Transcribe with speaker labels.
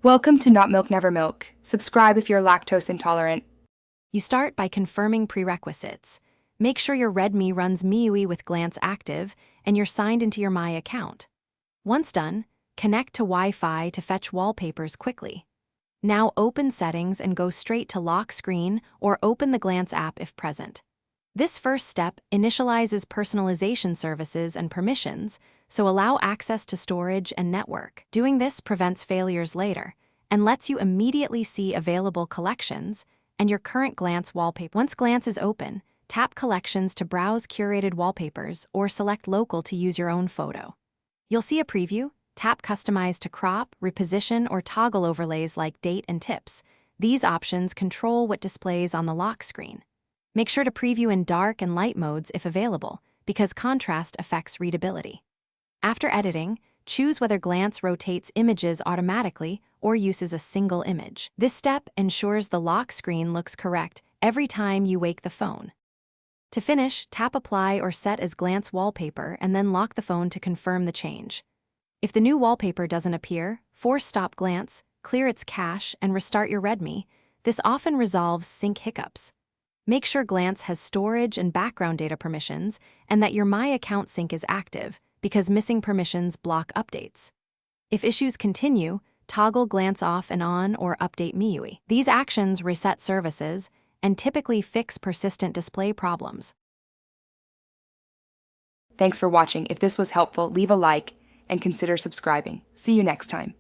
Speaker 1: Welcome to Not Milk Never Milk. Subscribe if you're lactose intolerant.
Speaker 2: You start by confirming prerequisites. Make sure your Redmi runs MIUI with Glance active and you're signed into your My account. Once done, connect to Wi-Fi to fetch wallpapers quickly. Now open Settings and go straight to Lock Screen or open the Glance app if present. This first step initializes personalization services and permissions, so allow access to storage and network. Doing this prevents failures later and lets you immediately see available collections and your current Glance wallpaper. Once Glance is open, tap Collections to browse curated wallpapers or select Local to use your own photo. You'll see a preview. Tap Customize to crop, reposition, or toggle overlays like date and tips. These options control what displays on the lock screen. Make sure to preview in dark and light modes if available, because contrast affects readability. After editing, choose whether Glance rotates images automatically or uses a single image. This step ensures the lock screen looks correct every time you wake the phone. To finish, tap Apply or Set as Glance wallpaper and then lock the phone to confirm the change. If the new wallpaper doesn't appear, force stop Glance, clear its cache, and restart your Redmi. This often resolves sync hiccups. Make sure Glance has storage and background data permissions and that your My account sync is active, because missing permissions block updates. If issues continue, toggle Glance off and on or update MIUI. These actions reset services and typically fix persistent display problems.
Speaker 1: Thanks for watching. If this was helpful, leave a like and consider subscribing. See you next time.